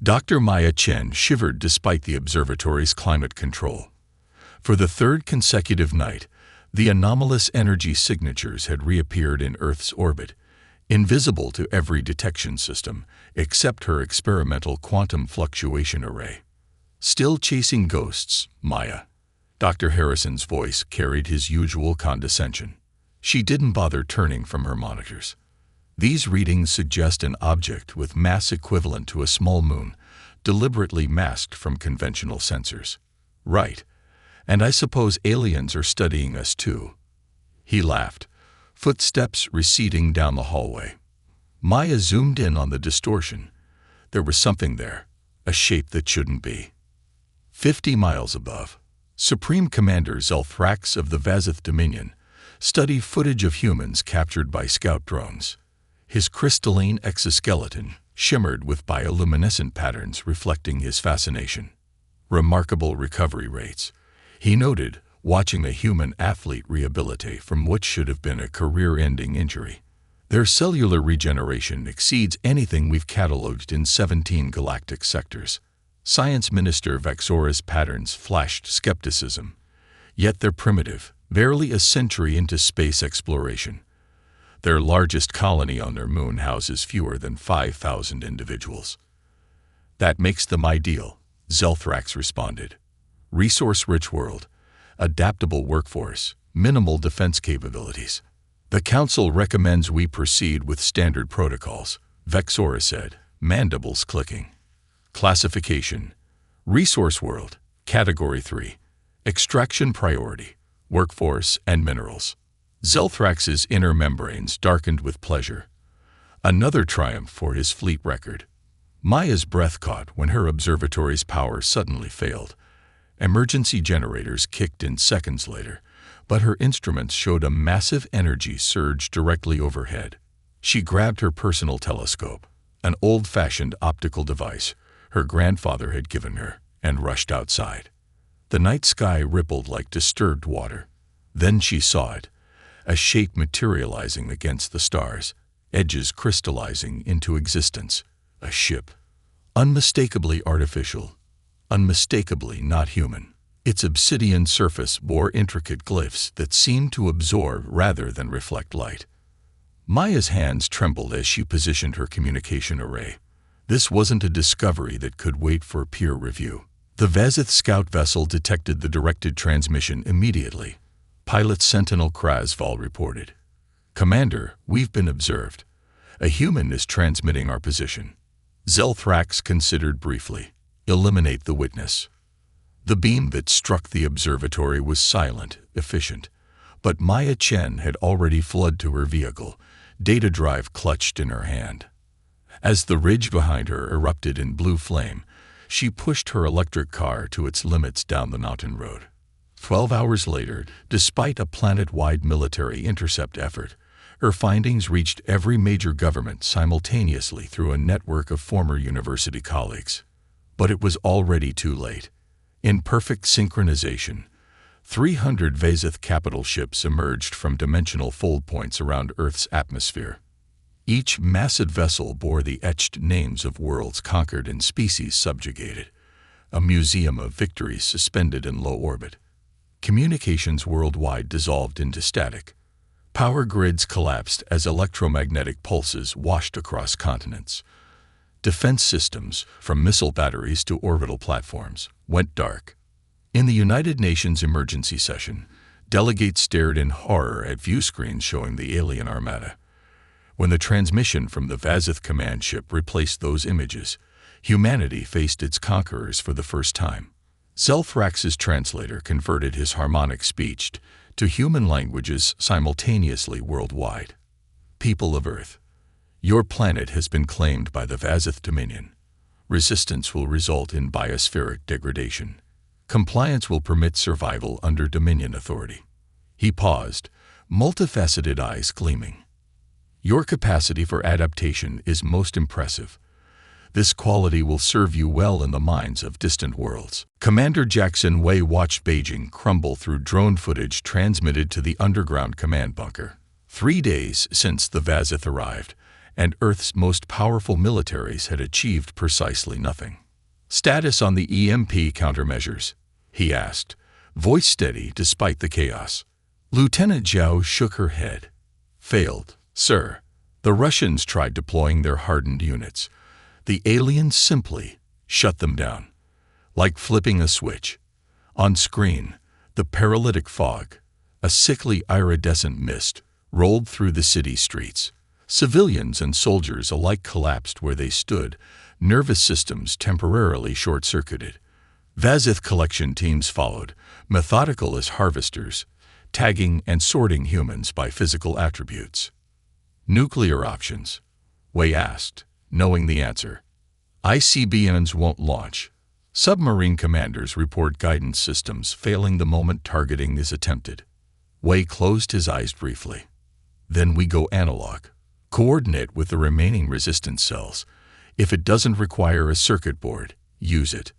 Dr. Maya Chen shivered despite the observatory's climate control. For the third consecutive night, the anomalous energy signatures had reappeared in Earth's orbit, invisible to every detection system except her experimental quantum fluctuation array. Still chasing ghosts, Maya. Dr. Harrison's voice carried his usual condescension. She didn't bother turning from her monitors. These readings suggest an object with mass equivalent to a small moon, deliberately masked from conventional sensors. Right. And I suppose aliens are studying us too. He laughed, footsteps receding down the hallway. Maya zoomed in on the distortion. There was something there, a shape that shouldn't be. 50 miles above, Supreme Commander Zelthrax of the Vazith Dominion studied footage of humans captured by scout drones. His crystalline exoskeleton shimmered with bioluminescent patterns reflecting his fascination. Remarkable recovery rates, he noted, watching a human athlete rehabilitate from what should have been a career-ending injury. Their cellular regeneration exceeds anything we've cataloged in 17 galactic sectors. Science Minister Vexora's patterns flashed skepticism. Yet they're primitive, barely a century into space exploration. Their largest colony on their moon houses fewer than 5,000 individuals. That makes them ideal, Zelthrax responded. Resource-rich world, adaptable workforce, minimal defense capabilities. The Council recommends we proceed with standard protocols, Vexora said, mandibles clicking. Classification: Resource World, Category 3. Extraction Priority, Workforce and Minerals. Zelthrax's inner membranes darkened with pleasure. Another triumph for his fleet record. Maya's breath caught when her observatory's power suddenly failed. Emergency generators kicked in seconds later, but her instruments showed a massive energy surge directly overhead. She grabbed her personal telescope, an old-fashioned optical device her grandfather had given her, and rushed outside. The night sky rippled like disturbed water. Then she saw it, a shape materializing against the stars, edges crystallizing into existence. A ship. Unmistakably artificial, unmistakably not human. Its obsidian surface bore intricate glyphs that seemed to absorb rather than reflect light. Maya's hands trembled as she positioned her communication array. This wasn't a discovery that could wait for peer review. The Vazith scout vessel detected the directed transmission immediately. Pilot Sentinel Krasval reported, "Commander, we've been observed. A human is transmitting our position." Zelthrax considered briefly. Eliminate the witness. The beam that struck the observatory was silent, efficient, but Maya Chen had already fled to her vehicle, data drive clutched in her hand. As the ridge behind her erupted in blue flame, she pushed her electric car to its limits down the mountain road. 12 hours later, despite a planet-wide military intercept effort, her findings reached every major government simultaneously through a network of former university colleagues. But it was already too late. In perfect synchronization, 300 Vazith capital ships emerged from dimensional fold points around Earth's atmosphere. Each massive vessel bore the etched names of worlds conquered and species subjugated, a museum of victories suspended in low orbit. Communications worldwide dissolved into static. Power grids collapsed as electromagnetic pulses washed across continents. Defense systems, from missile batteries to orbital platforms, went dark. In the United Nations emergency session, delegates stared in horror at view screens showing the alien armada. When the transmission from the Vazith command ship replaced those images, humanity faced its conquerors for the first time. Zelthrax's translator converted his harmonic speech to human languages simultaneously worldwide. People of Earth, your planet has been claimed by the Vazith Dominion. Resistance will result in biospheric degradation. Compliance will permit survival under Dominion authority. He paused, multifaceted eyes gleaming. Your capacity for adaptation is most impressive. This quality will serve you well in the minds of distant worlds. Commander Jackson Wei watched Beijing crumble through drone footage transmitted to the underground command bunker. 3 days since the Vazith arrived, and Earth's most powerful militaries had achieved precisely nothing. "Status on the EMP countermeasures?" he asked, voice steady despite the chaos. Lieutenant Zhao shook her head. "Failed, sir. The Russians tried deploying their hardened units. The aliens simply shut them down. Like flipping a switch. On screen, the paralytic fog, a sickly iridescent mist, rolled through the city streets. Civilians and soldiers alike collapsed where they stood, nervous systems temporarily short-circuited. Vazith collection teams followed, methodical as harvesters, tagging and sorting humans by physical attributes. "Nuclear options?" Wei asked, knowing the answer. "ICBMs won't launch. Submarine commanders report guidance systems failing the moment targeting is attempted." Wei closed his eyes briefly. "Then we go analog. Coordinate with the remaining resistance cells. If it doesn't require a circuit board, use it."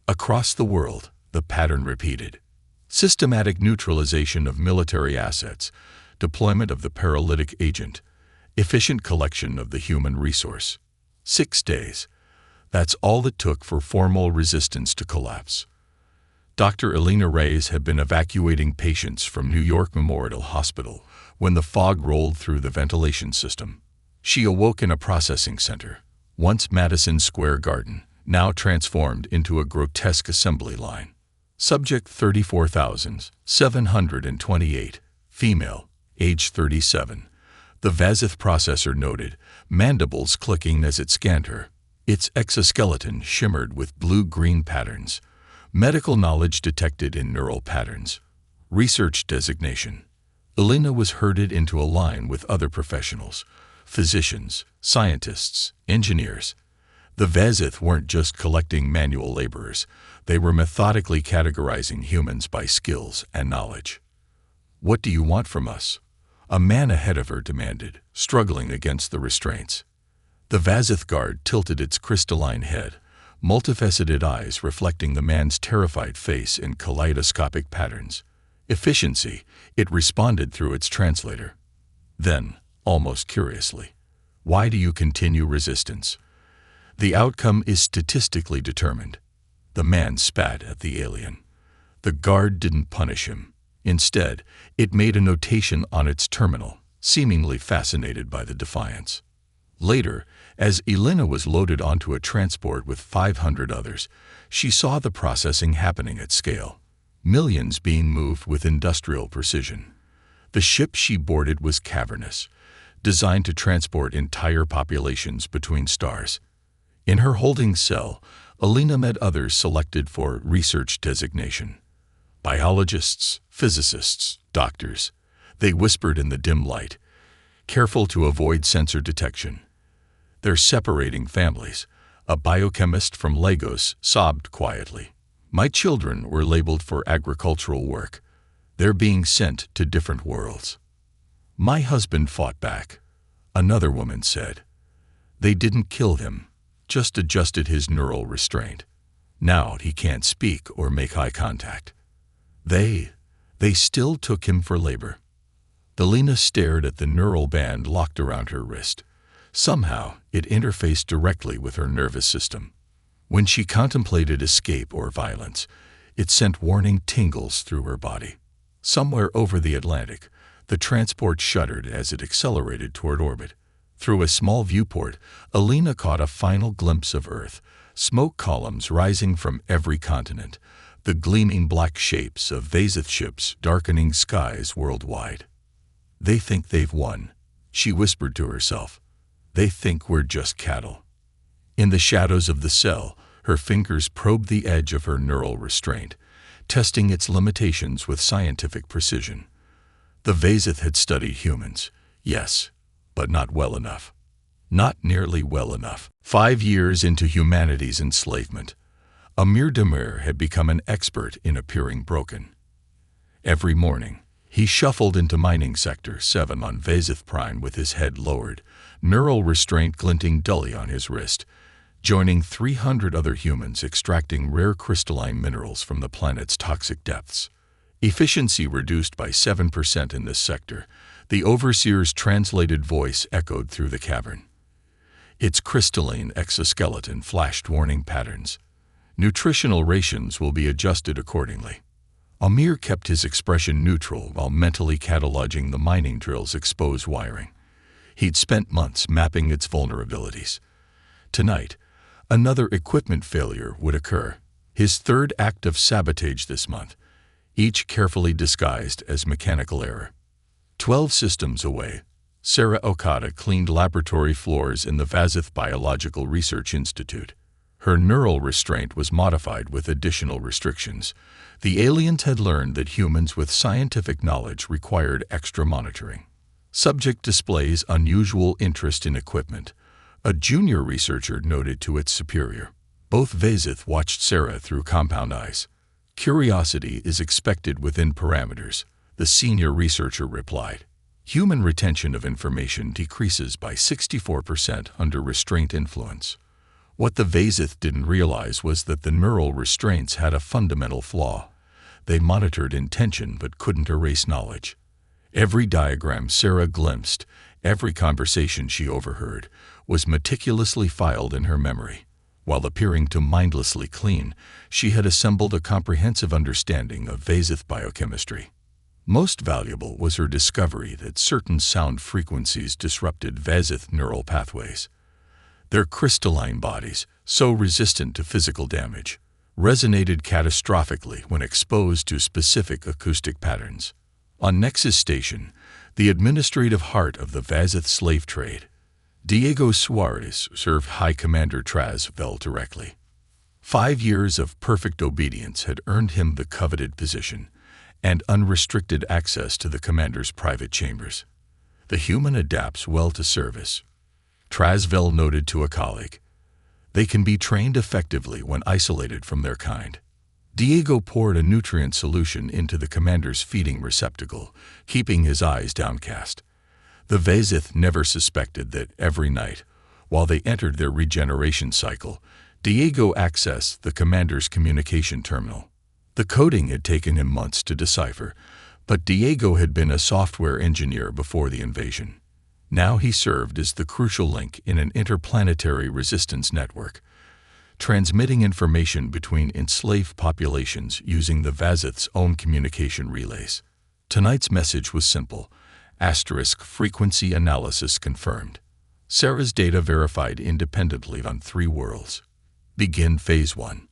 Across the world, the pattern repeated. Systematic neutralization of military assets, deployment of the paralytic agent, efficient collection of the human resource. 6 days. That's all it took for formal resistance to collapse. Dr. Elena Reyes had been evacuating patients from New York Memorial Hospital when the fog rolled through the ventilation system. She awoke in a processing center, once Madison Square Garden, now transformed into a grotesque assembly line. Subject 34,728, female, age 37. The Vazith processor noted, mandibles clicking as it scanned her. Its exoskeleton shimmered with blue-green patterns. Medical knowledge detected in neural patterns. Research designation. Elena was herded into a line with other professionals, physicians, scientists, engineers. The Vazith weren't just collecting manual laborers. They were methodically categorizing humans by skills and knowledge. "What do you want from us?" a man ahead of her demanded, struggling against the restraints. The Vazith guard tilted its crystalline head, multifaceted eyes reflecting the man's terrified face in kaleidoscopic patterns. "Efficiency," it responded through its translator. Then, almost curiously, "Why do you continue resistance?" "The outcome is statistically determined." The man spat at the alien. The guard didn't punish him. Instead, it made a notation on its terminal, seemingly fascinated by the defiance. Later, as Elena was loaded onto a transport with 500 others, she saw the processing happening at scale. Millions being moved with industrial precision. The ship she boarded was cavernous, designed to transport entire populations between stars. In her holding cell, Elena met others selected for research designation. Biologists, physicists, doctors. They whispered in the dim light, careful to avoid sensor detection. "They're separating families." A biochemist from Lagos sobbed quietly. "My children were labeled for agricultural work. They're being sent to different worlds." "My husband fought back," another woman said. "They didn't kill him, just adjusted his neural restraint. Now he can't speak or make eye contact. They still took him for labor." Elena stared at the neural band locked around her wrist. Somehow, it interfaced directly with her nervous system. When she contemplated escape or violence, it sent warning tingles through her body. Somewhere over the Atlantic, the transport shuddered as it accelerated toward orbit. Through a small viewport, Elena caught a final glimpse of Earth, smoke columns rising from every continent, the gleaming black shapes of Vazith ships darkening skies worldwide. "They think they've won," she whispered to herself. "They think we're just cattle." In the shadows of the cell, her fingers probed the edge of her neural restraint, testing its limitations with scientific precision. The Vazith had studied humans, yes, but not well enough. Not nearly well enough. 5 years into humanity's enslavement, Amir Demir had become an expert in appearing broken. Every morning, he shuffled into Mining Sector 7 on Vazith Prime with his head lowered, neural restraint glinting dully on his wrist, joining 300 other humans extracting rare crystalline minerals from the planet's toxic depths. Efficiency reduced by 7% in this sector, the overseer's translated voice echoed through the cavern. Its crystalline exoskeleton flashed warning patterns. Nutritional rations will be adjusted accordingly. Amir kept his expression neutral while mentally cataloging the mining drill's exposed wiring. He'd spent months mapping its vulnerabilities. Tonight, another equipment failure would occur, his third act of sabotage this month, each carefully disguised as mechanical error. 12 systems away, Sarah Okada cleaned laboratory floors in the Vazith Biological Research Institute. Her neural restraint was modified with additional restrictions. The aliens had learned that humans with scientific knowledge required extra monitoring. Subject displays unusual interest in equipment. A junior researcher noted to its superior. Both Vazith watched Sarah through compound eyes. Curiosity is expected within parameters, the senior researcher replied. Human retention of information decreases by 64% under restraint influence. What the Vazith didn't realize was that the neural restraints had a fundamental flaw. They monitored intention but couldn't erase knowledge. Every diagram Sarah glimpsed, every conversation she overheard, was meticulously filed in her memory. While appearing to mindlessly clean, she had assembled a comprehensive understanding of Vazith biochemistry. Most valuable was her discovery that certain sound frequencies disrupted Vazith neural pathways. Their crystalline bodies, so resistant to physical damage, resonated catastrophically when exposed to specific acoustic patterns. On Nexus Station, the administrative heart of the Vazith slave trade, Diego Suarez served High Commander Traz Vel directly. 5 years of perfect obedience had earned him the coveted position and unrestricted access to the commander's private chambers. The human adapts well to service. Trasvel noted to a colleague. They can be trained effectively when isolated from their kind. Diego poured a nutrient solution into the commander's feeding receptacle, keeping his eyes downcast. The Vazith never suspected that every night, while they entered their regeneration cycle, Diego accessed the commander's communication terminal. The coding had taken him months to decipher, but Diego had been a software engineer before the invasion. Now he served as the crucial link in an interplanetary resistance network, transmitting information between enslaved populations using the Vazith's own communication relays. Tonight's message was simple: frequency analysis confirmed. Sarah's data verified independently on 3 worlds. Begin Phase 1.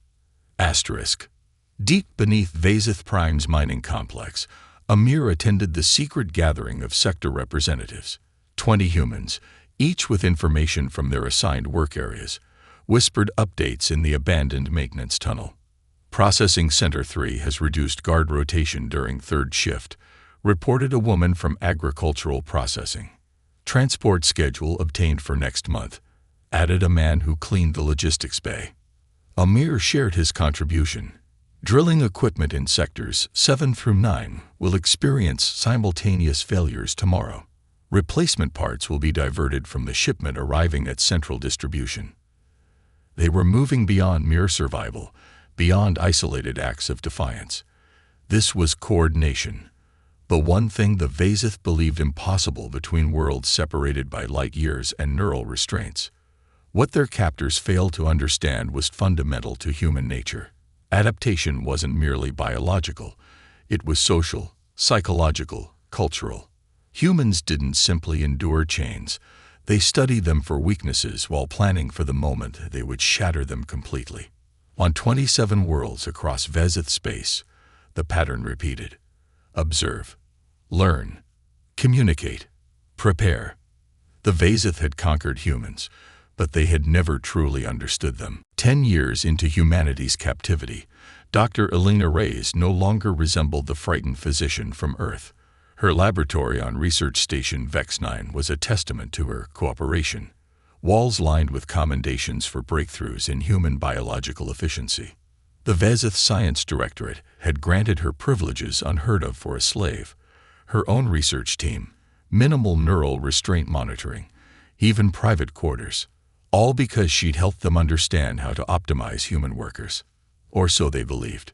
Deep beneath Vazith Prime's mining complex, Amir attended the secret gathering of sector representatives. 20 humans, each with information from their assigned work areas, whispered updates in the abandoned maintenance tunnel. Processing Center 3 has reduced guard rotation during 3rd shift, reported a woman from agricultural processing. Transport schedule obtained for next month, added a man who cleaned the logistics bay. Amir shared his contribution. Drilling equipment in sectors 7 through 9 will experience simultaneous failures tomorrow. Replacement parts will be diverted from the shipment arriving at central distribution. They were moving beyond mere survival, beyond isolated acts of defiance. This was coordination, the one thing the Vazith believed impossible between worlds separated by light years and neural restraints. What their captors failed to understand was fundamental to human nature. Adaptation wasn't merely biological, it was social, psychological, cultural. Humans didn't simply endure chains, they studied them for weaknesses while planning for the moment they would shatter them completely. On 27 worlds across Vazith space, the pattern repeated. Observe, learn, communicate, prepare. The Vazith had conquered humans, but they had never truly understood them. 10 years into humanity's captivity, Dr. Elena Reyes no longer resembled the frightened physician from Earth. Her laboratory on Research Station Vex-9 was a testament to her cooperation. Walls lined with commendations for breakthroughs in human biological efficiency. The Vazith Science Directorate had granted her privileges unheard of for a slave. Her own research team, minimal neural restraint monitoring, even private quarters. All because she'd helped them understand how to optimize human workers. Or so they believed.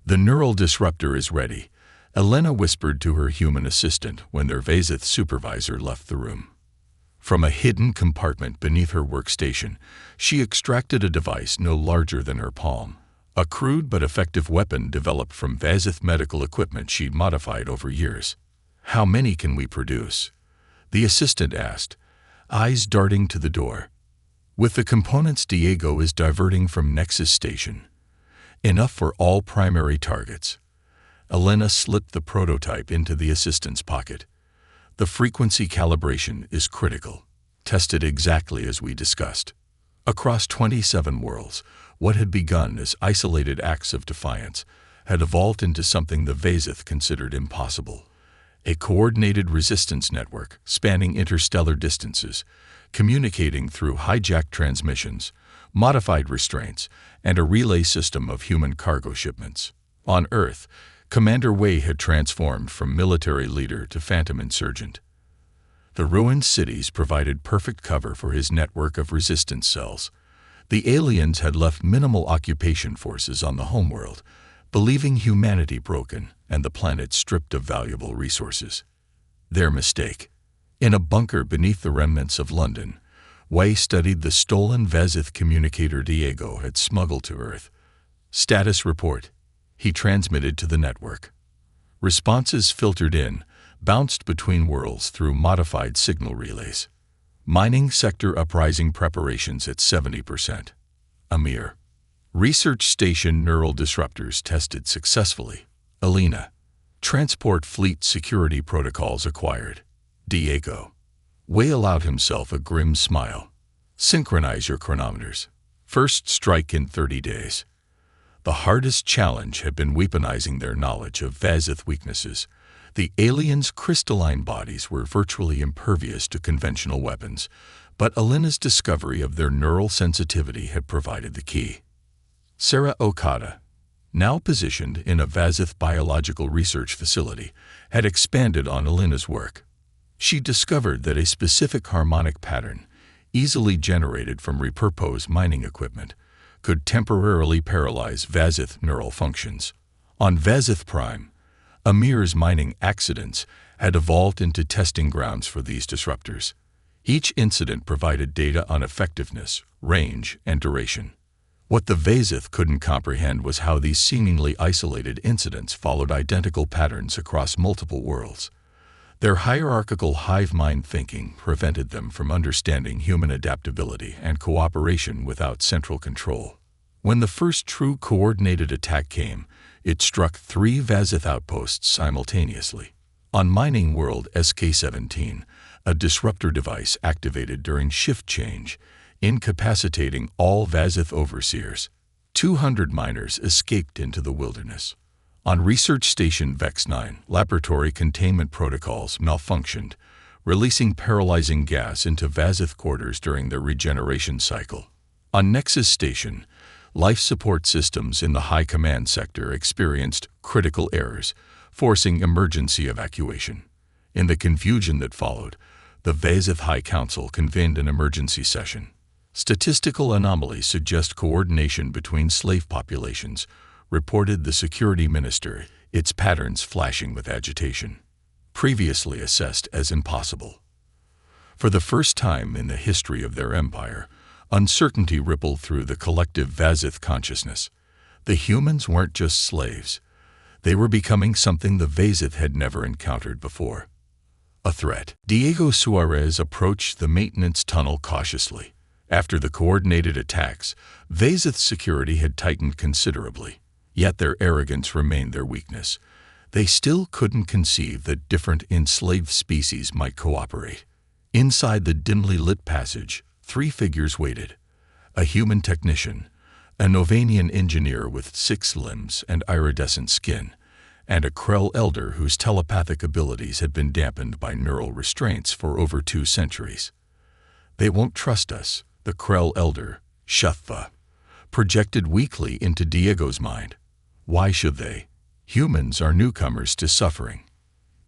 The neural disruptor is ready, Elena whispered to her human assistant when their Vazith supervisor left the room. From a hidden compartment beneath her workstation, she extracted a device no larger than her palm, a crude but effective weapon developed from Vazith medical equipment she'd modified over years. "How many can we produce?" the assistant asked, eyes darting to the door. "With the components Diego is diverting from Nexus Station. Enough for all primary targets." Elena slipped the prototype into the assistant's pocket. "The frequency calibration is critical. Tested exactly as we discussed." Across 27 worlds, what had begun as isolated acts of defiance had evolved into something the Vazith considered impossible. A coordinated resistance network spanning interstellar distances, communicating through hijacked transmissions, modified restraints, and a relay system of human cargo shipments. On Earth, Commander Wei had transformed from military leader to phantom insurgent. The ruined cities provided perfect cover for his network of resistance cells. The aliens had left minimal occupation forces on the homeworld, believing humanity broken and the planet stripped of valuable resources. Their mistake. In a bunker beneath the remnants of London, Wei studied the stolen Vazith communicator Diego had smuggled to Earth. "Status report," he transmitted to the network. Responses filtered in, bounced between worlds through modified signal relays. "Mining sector uprising preparations at 70%. Amir. Research station neural disruptors tested successfully. Elena. Transport fleet security protocols acquired. Diego." Wei allowed himself a grim smile. "Synchronize your chronometers. First strike in 30 days." The hardest challenge had been weaponizing their knowledge of Vazith weaknesses. The aliens' crystalline bodies were virtually impervious to conventional weapons, but Elena's discovery of their neural sensitivity had provided the key. Sarah Okada, now positioned in a Vazith biological research facility, had expanded on Elena's work. She discovered that a specific harmonic pattern, easily generated from repurposed mining equipment, could temporarily paralyze Vazith neural functions. On Vazith Prime, Amir's mining accidents had evolved into testing grounds for these disruptors. Each incident provided data on effectiveness, range, and duration. What the Vazith couldn't comprehend was how these seemingly isolated incidents followed identical patterns across multiple worlds. Their hierarchical hive mind thinking prevented them from understanding human adaptability and cooperation without central control. When the first true coordinated attack came, it struck 3 Vazith outposts simultaneously. On mining world SK-17, a disruptor device activated during shift change, incapacitating all Vazith overseers. 200 miners escaped into the wilderness. On Research Station VEX-9, laboratory containment protocols malfunctioned, releasing paralyzing gas into Vazith quarters during their regeneration cycle. On Nexus Station, life support systems in the high command sector experienced critical errors, forcing emergency evacuation. In the confusion that followed, the Vazith High Council convened an emergency session. Statistical anomalies suggest coordination between slave populations, reported the security minister, its patterns flashing with agitation. Previously assessed as impossible. For the first time in the history of their empire, uncertainty rippled through the collective Vazith consciousness. The humans weren't just slaves. They were becoming something the Vazith had never encountered before. A threat. Diego Suarez approached the maintenance tunnel cautiously. After the coordinated attacks, Vazith security had tightened considerably. Yet their arrogance remained their weakness. They still couldn't conceive that different enslaved species might cooperate. Inside the dimly lit passage, 3 figures waited. A human technician, a Novanian engineer with 6 limbs and iridescent skin, and a Krell elder whose telepathic abilities had been dampened by neural restraints for over 2 centuries. "They won't trust us," the Krell elder, Shuthva, projected weakly into Diego's mind. "Why should they? Humans are newcomers to suffering."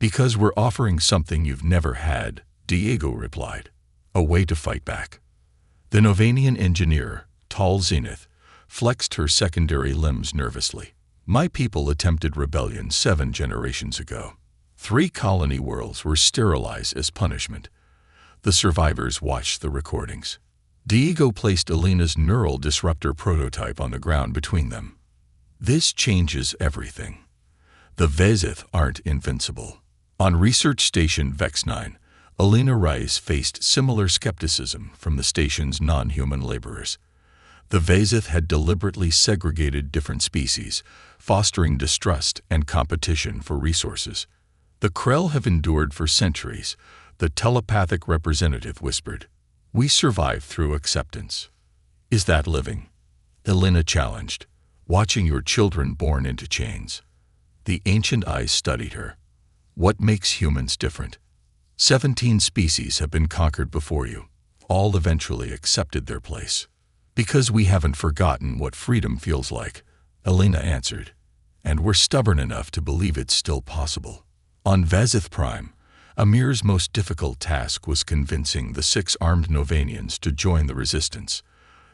"Because we're offering something you've never had," Diego replied. "A way to fight back." The Novanian engineer, tall Zenith, flexed her secondary limbs nervously. "My people attempted rebellion 7 generations ago. 3 colony worlds were sterilized as punishment. The survivors watched the recordings. Diego placed Alina's neural disruptor prototype on the ground between them. This changes everything. The Vezith aren't invincible. On Research Station Vex-9, Alina Rice faced similar skepticism from the station's non-human laborers. The Vezith had deliberately segregated different species, fostering distrust and competition for resources. The Krell have endured for centuries, the telepathic representative whispered. We survive through acceptance. Is that living? Alina challenged, watching your children born into chains. The ancient eyes studied her. What makes humans different? 17 species have been conquered before you. All eventually accepted their place. Because we haven't forgotten what freedom feels like, Alina answered. And we're stubborn enough to believe it's still possible. On Vezith Prime, Amir's most difficult task was convincing the 6 armed Novanians to join the resistance.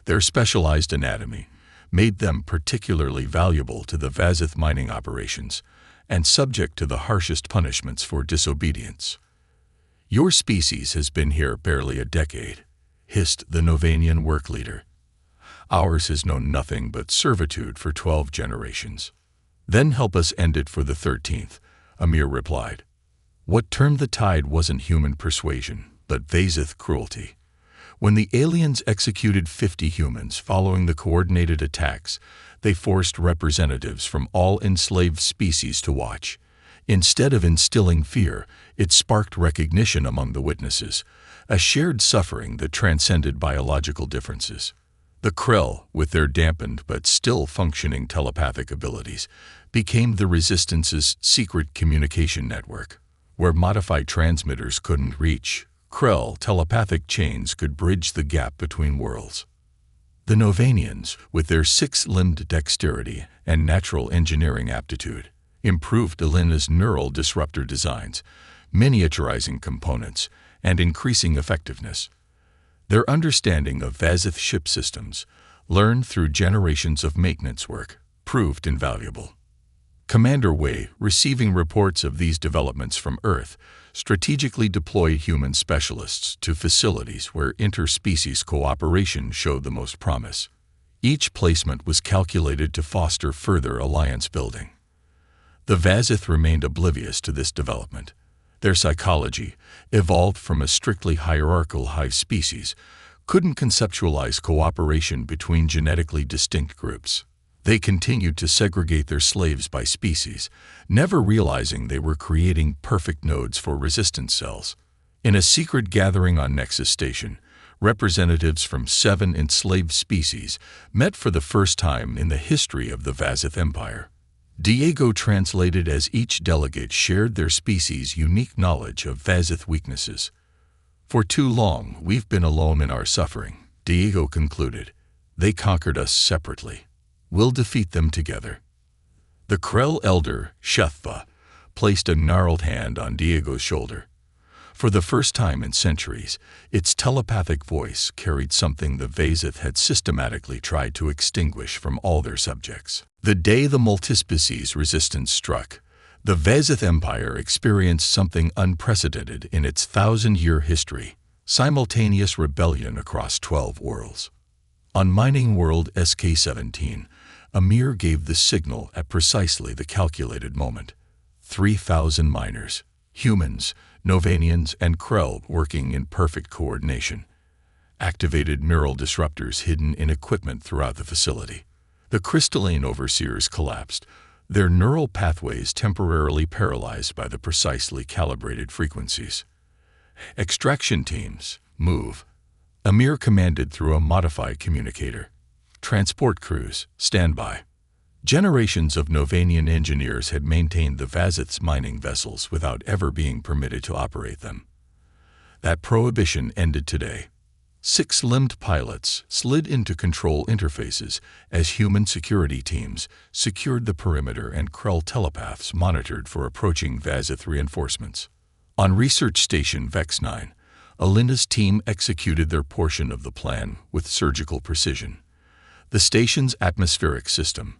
Their specialized anatomy made them particularly valuable to the Vezith mining operations and subject to the harshest punishments for disobedience. Your species has been here barely a decade, hissed the Novanian work leader. Ours has known nothing but servitude for 12 generations. Then help us end it for the 13th, Amir replied. What turned the tide wasn't human persuasion, but Vezith cruelty. When the aliens executed 50 humans following the coordinated attacks, they forced representatives from all enslaved species to watch. Instead of instilling fear, it sparked recognition among the witnesses, a shared suffering that transcended biological differences. The Krell, with their dampened but still functioning telepathic abilities, became the Resistance's secret communication network. Where modified transmitters couldn't reach, Krell telepathic chains could bridge the gap between worlds. The Novanians, with their 6-limbed dexterity and natural engineering aptitude, improved Alina's neural disruptor designs, miniaturizing components, and increasing effectiveness. Their understanding of Vezith ship systems, learned through generations of maintenance work, proved invaluable. Commander Wei, receiving reports of these developments from Earth, strategically deployed human specialists to facilities where interspecies cooperation showed the most promise. Each placement was calculated to foster further alliance building. The Vezith remained oblivious to this development. Their psychology, evolved from a strictly hierarchical hive species, couldn't conceptualize cooperation between genetically distinct groups. They continued to segregate their slaves by species, never realizing they were creating perfect nodes for resistance cells. In a secret gathering on Nexus Station, representatives from 7 enslaved species met for the first time in the history of the Vezith Empire. Diego translated as each delegate shared their species' unique knowledge of Vezith weaknesses. For too long, we've been alone in our suffering, Diego concluded. They conquered us separately. We'll defeat them together. The Krell elder, HFY, placed a gnarled hand on Diego's shoulder. For the first time in centuries, its telepathic voice carried something the Vezith had systematically tried to extinguish from all their subjects. The day the multispecies resistance struck, the Vezith Empire experienced something unprecedented in its 1,000-year history: simultaneous rebellion across 12 worlds. On mining world SK-17, Amir gave the signal at precisely the calculated moment. 3,000 miners, humans, Novanians, and Krell working in perfect coordination, activated neural disruptors hidden in equipment throughout the facility. The crystalline overseers collapsed, their neural pathways temporarily paralyzed by the precisely calibrated frequencies. Extraction teams, move. Amir commanded through a modified communicator. Transport crews, stand by. Generations of Novanian engineers had maintained the Vezith's mining vessels without ever being permitted to operate them. That prohibition ended today. 6-limbed pilots slid into control interfaces as human security teams secured the perimeter and Krell telepaths monitored for approaching Vezith reinforcements. On Research Station Vex-9, Alina's team executed their portion of the plan with surgical precision. The station's atmospheric system,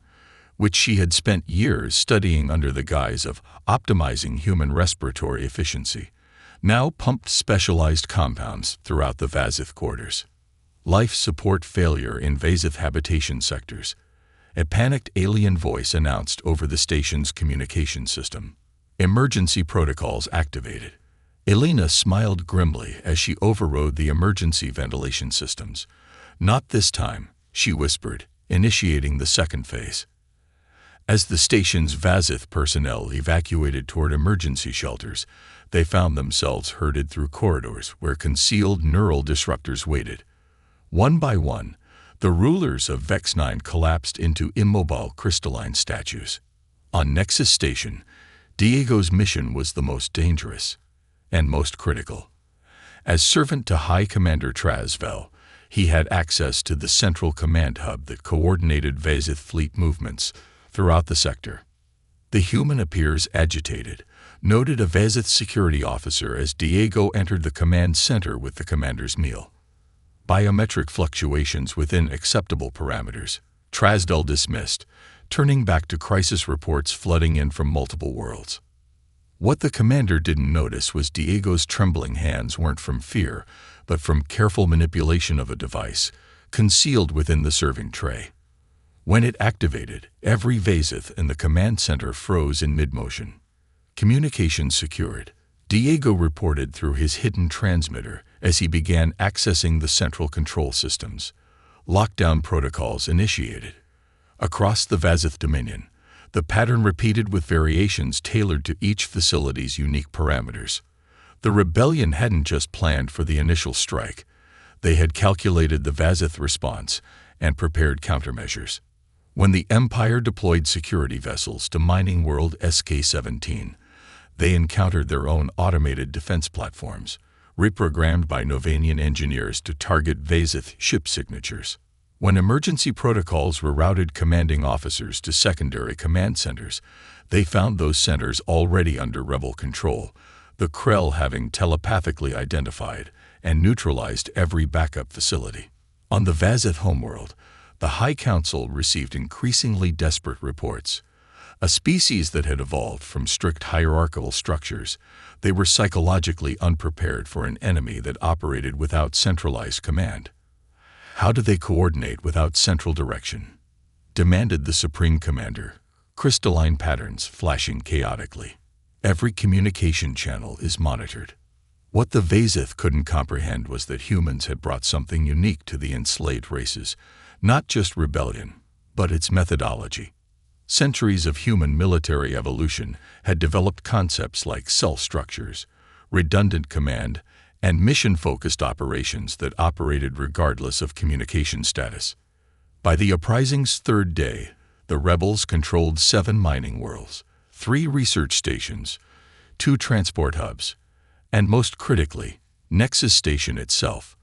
which she had spent years studying under the guise of optimizing human respiratory efficiency, now pumped specialized compounds throughout the Vazith quarters. Life support failure in Vazith habitation sectors. A panicked alien voice announced over the station's communication system. Emergency protocols activated. Elena smiled grimly as she overrode the emergency ventilation systems. Not this time, she whispered, initiating the second phase. As the station's Vazith personnel evacuated toward emergency shelters, they found themselves herded through corridors where concealed neural disruptors waited. One by one, the rulers of Vex 9 collapsed into immobile crystalline statues. On Nexus Station, Diego's mission was the most dangerous and most critical. As servant to High Commander Trasvel, he had access to the central command hub that coordinated Vazith fleet movements throughout the sector. The human appears agitated, noted a Vazith security officer as Diego entered the command center with the commander's meal. Biometric fluctuations within acceptable parameters. Trasdell dismissed, turning back to crisis reports flooding in from multiple worlds. What the commander didn't notice was Diego's trembling hands weren't from fear, but from careful manipulation of a device concealed within the serving tray. When it activated, every Vazith in the command center froze in mid-motion. Communication secured. Diego reported through his hidden transmitter as he began accessing the central control systems. Lockdown protocols initiated. Across the Vazith Dominion, the pattern repeated with variations tailored to each facility's unique parameters. The rebellion hadn't just planned for the initial strike. They had calculated the Vazith response and prepared countermeasures. When the Empire deployed security vessels to mining world SK-17, they encountered their own automated defense platforms, reprogrammed by Novanian engineers to target Vazith ship signatures. When emergency protocols rerouted commanding officers to secondary command centers, they found those centers already under rebel control, the Krell having telepathically identified and neutralized every backup facility. On the Vazith homeworld, the High Council received increasingly desperate reports. A species that had evolved from strict hierarchical structures, they were psychologically unprepared for an enemy that operated without centralized command. How do they coordinate without central direction? Demanded the Supreme Commander, crystalline patterns flashing chaotically. Every communication channel is monitored. What the Vazith couldn't comprehend was that humans had brought something unique to the enslaved races, not just rebellion, but its methodology. Centuries of human military evolution had developed concepts like cell structures, redundant command, and mission-focused operations that operated regardless of communication status. By the uprising's third day, the rebels controlled 7 mining worlds, 3 research stations, 2 transport hubs, and most critically, Nexus Station itself.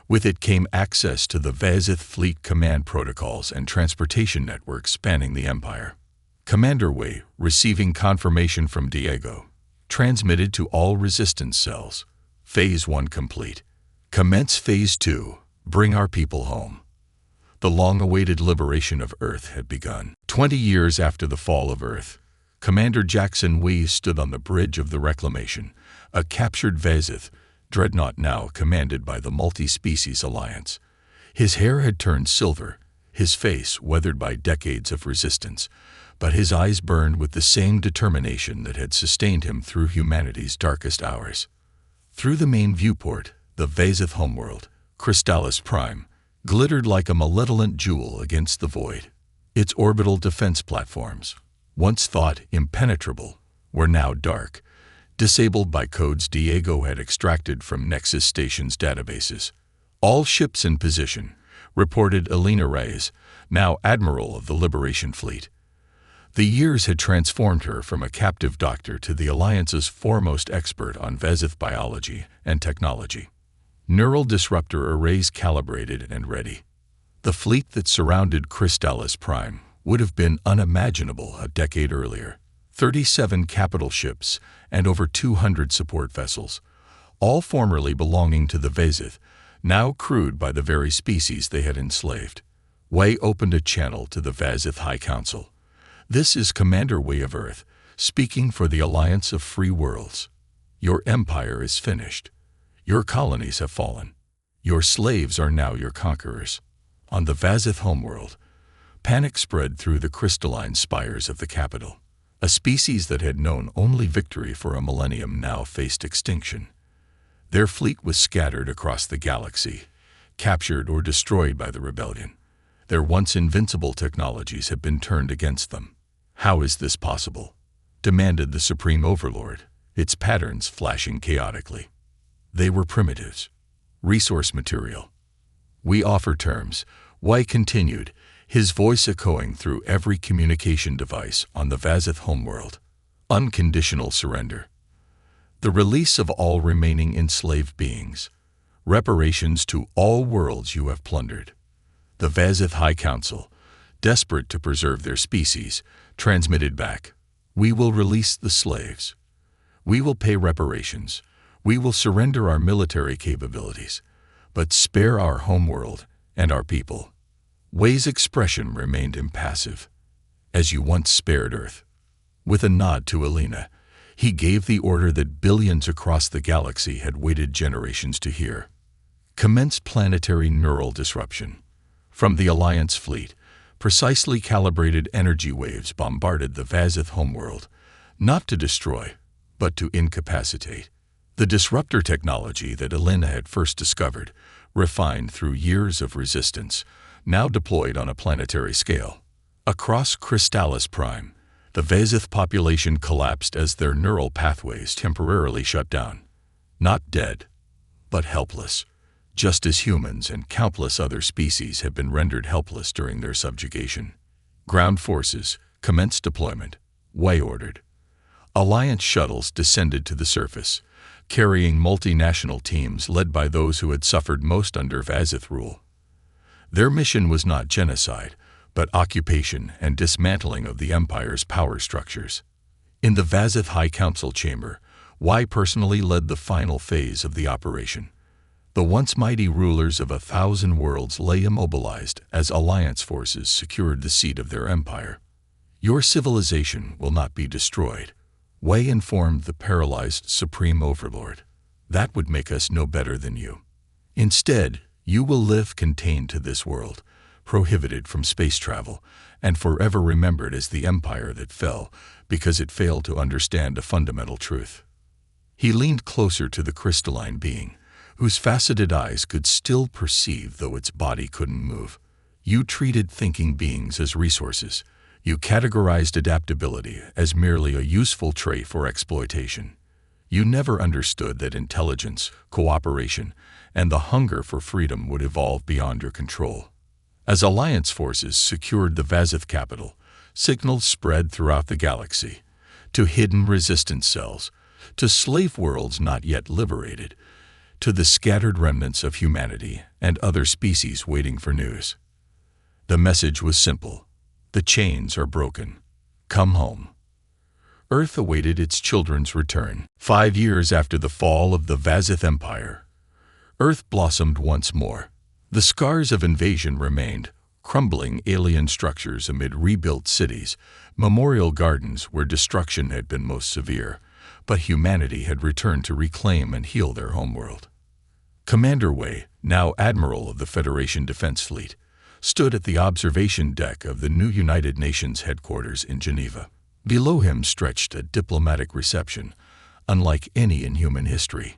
With it came access to the Vazith fleet command protocols and transportation networks spanning the Empire. Commander Wei, receiving confirmation from Diego, transmitted to all resistance cells. Phase 1 complete. Commence Phase 2. Bring our people home. The long-awaited liberation of Earth had begun. 20 years after the fall of Earth, Commander Jackson Wei stood on the bridge of the Reclamation, a captured Vazith dreadnought now commanded by the Multi-Species Alliance. His hair had turned silver, his face weathered by decades of resistance, but his eyes burned with the same determination that had sustained him through humanity's darkest hours. Through the main viewport, the Vazith homeworld, Crystallis Prime, glittered like a malevolent jewel against the void. Its orbital defense platforms, once thought impenetrable, were now dark, disabled by codes Diego had extracted from Nexus Station's databases. All ships in position, reported Elena Reyes, now Admiral of the Liberation Fleet. The years had transformed her from a captive doctor to the Alliance's foremost expert on Vazith biology and technology. Neural disruptor arrays calibrated and ready. The fleet that surrounded Crystallis Prime would have been unimaginable a decade earlier. 37 capital ships and over 200 support vessels, all formerly belonging to the Vazith, now crewed by the very species they had enslaved. Wei opened a channel to the Vazith High Council. This is Commander Wei of Earth, speaking for the Alliance of Free Worlds. Your empire is finished. Your colonies have fallen. Your slaves are now your conquerors. On the Vazith homeworld, panic spread through the crystalline spires of the capital. A species that had known only victory for a millennium now faced extinction. Their fleet was scattered across the galaxy, captured or destroyed by the rebellion. Their once invincible technologies had been turned against them. How is this possible? Demanded the Supreme Overlord, its patterns flashing chaotically. They were primitives, resource material. We offer terms, Y continued, his voice echoing through every communication device on the Vazith homeworld. Unconditional surrender. The release of all remaining enslaved beings. Reparations to all worlds you have plundered. The Vazith High Council, desperate to preserve their species, transmitted back. We will release the slaves. We will pay reparations. We will surrender our military capabilities, but spare our homeworld and our people. Wei's expression remained impassive, as you once spared Earth. With a nod to Alina, he gave the order that billions across the galaxy had waited generations to hear. Commence planetary neural disruption. From the Alliance fleet, precisely calibrated energy waves bombarded the Vazith homeworld, not to destroy, but to incapacitate. The disruptor technology that Alina had first discovered, refined through years of resistance, now deployed on a planetary scale. Across Crystallis Prime, the Vazith population collapsed as their neural pathways temporarily shut down. Not dead, but helpless, just as humans and countless other species have been rendered helpless during their subjugation. Ground forces commenced deployment, Y ordered. Alliance shuttles descended to the surface, carrying multinational teams led by those who had suffered most under Vazith rule. Their mission was not genocide, but occupation and dismantling of the Empire's power structures. In the Vazith High Council chamber, Y personally led the final phase of the operation. The once mighty rulers of 1,000 worlds lay immobilized as Alliance forces secured the seat of their empire. Your civilization will not be destroyed, Y informed the paralyzed Supreme Overlord. That would make us no better than you. Instead, you will live contained to this world, prohibited from space travel, and forever remembered as the empire that fell because it failed to understand a fundamental truth. He leaned closer to the crystalline being, whose faceted eyes could still perceive though its body couldn't move. You treated thinking beings as resources. You categorized adaptability as merely a useful trait for exploitation. You never understood that intelligence, cooperation, and the hunger for freedom would evolve beyond your control. As Alliance forces secured the Vazith capital, signals spread throughout the galaxy, to hidden resistance cells, to slave worlds not yet liberated, to the scattered remnants of humanity and other species waiting for news. The message was simple. The chains are broken. Come home. Earth awaited its children's return. 5 years after the fall of the Vazith Empire, Earth blossomed once more. The scars of invasion remained, crumbling alien structures amid rebuilt cities, memorial gardens where destruction had been most severe, but humanity had returned to reclaim and heal their homeworld. Commander Wei, now Admiral of the Federation Defense Fleet, stood at the observation deck of the new United Nations headquarters in Geneva. Below him stretched a diplomatic reception, unlike any in human history.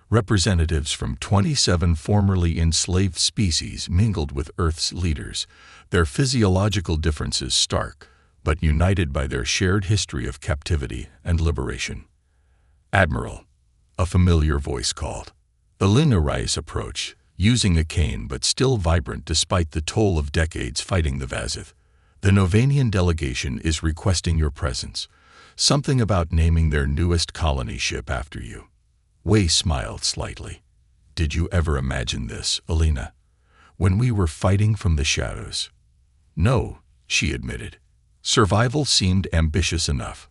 Representatives from 27 formerly enslaved species mingled with Earth's leaders, their physiological differences stark, but united by their shared history of captivity and liberation. Admiral, a familiar voice called. Alina Rice approached, using a cane but still vibrant despite the toll of decades fighting the Vazith. The Novanian delegation is requesting your presence, something about naming their newest colony ship after you. Wei smiled slightly. Did you ever imagine this, Alina? When we were fighting from the shadows? No, she admitted. Survival seemed ambitious enough.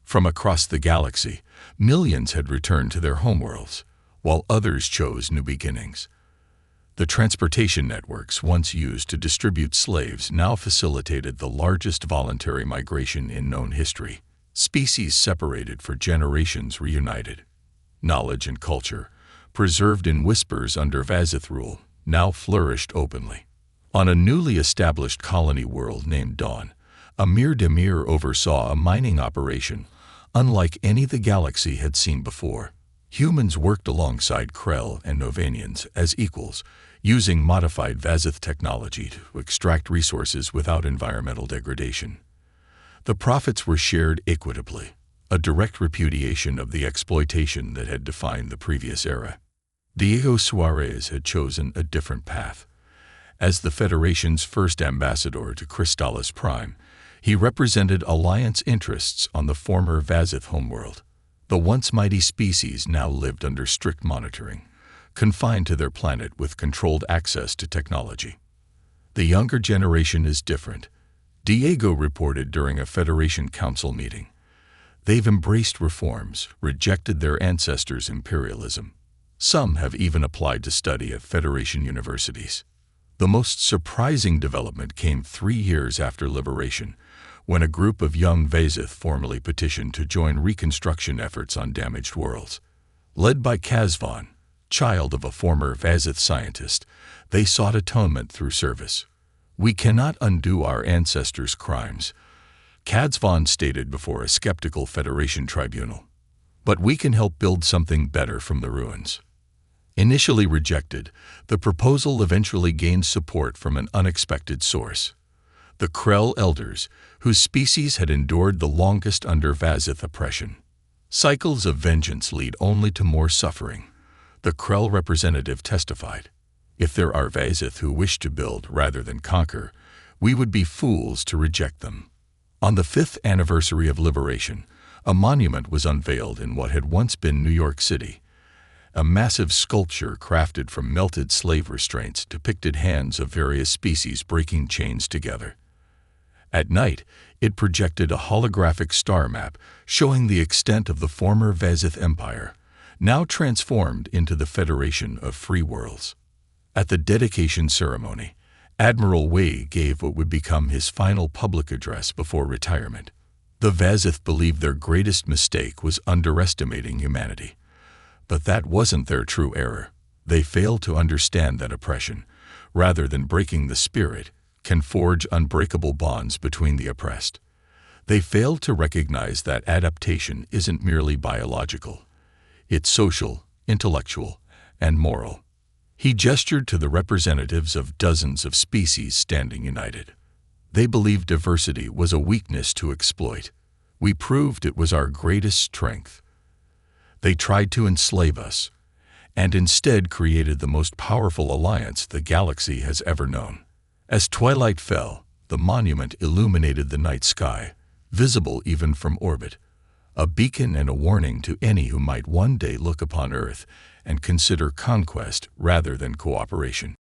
From across the galaxy, millions had returned to their homeworlds, while others chose new beginnings. The transportation networks once used to distribute slaves now facilitated the largest voluntary migration in known history. Species separated for generations reunited. knowledge and culture, preserved in whispers under Vazith rule, now flourished openly. On a newly established colony world named Dawn, Amir Demir oversaw a mining operation unlike any the galaxy had seen before. Humans worked alongside Krell and Novanians as equals, using modified Vazith technology to extract resources without environmental degradation. The profits were shared equitably, a direct repudiation of the exploitation that had defined the previous era. Diego Suarez had chosen a different path. As the Federation's first ambassador to Crystallis Prime, he represented Alliance interests on the former Vazith homeworld. The once mighty species now lived under strict monitoring, confined to their planet with controlled access to technology. The younger generation is different, Diego reported during a Federation Council meeting. They've embraced reforms, rejected their ancestors' imperialism. Some have even applied to study at Federation universities. The most surprising development came 3 years after liberation, when a group of young Vazith formally petitioned to join reconstruction efforts on damaged worlds. Led by Kazvan, child of a former Vazith scientist, they sought atonement through service. "We cannot undo our ancestors' crimes," Kazvan stated before a skeptical Federation tribunal. "But we can help build something better from the ruins." Initially rejected, the proposal eventually gained support from an unexpected source. The Krell elders, whose species had endured the longest under Vazith oppression. Cycles of vengeance lead only to more suffering, the Krell representative testified. "If there are Vazith who wish to build rather than conquer, we would be fools to reject them." On the 5th anniversary of liberation, a monument was unveiled in what had once been New York City. A massive sculpture crafted from melted slave restraints depicted hands of various species breaking chains together. At night, it projected a holographic star map showing the extent of the former Vazith Empire, now transformed into the Federation of Free Worlds. At the dedication ceremony, Admiral Wei gave what would become his final public address before retirement. The Vazith believed their greatest mistake was underestimating humanity. But that wasn't their true error. They failed to understand that oppression, rather than breaking the spirit, can forge unbreakable bonds between the oppressed. They failed to recognize that adaptation isn't merely biological. It's social, intellectual, and moral. He gestured to the representatives of dozens of species standing united. They believed diversity was a weakness to exploit. We proved it was our greatest strength. They tried to enslave us, and instead created the most powerful alliance the galaxy has ever known. As twilight fell, the monument illuminated the night sky, visible even from orbit, a beacon and a warning to any who might one day look upon Earth and consider conquest rather than cooperation.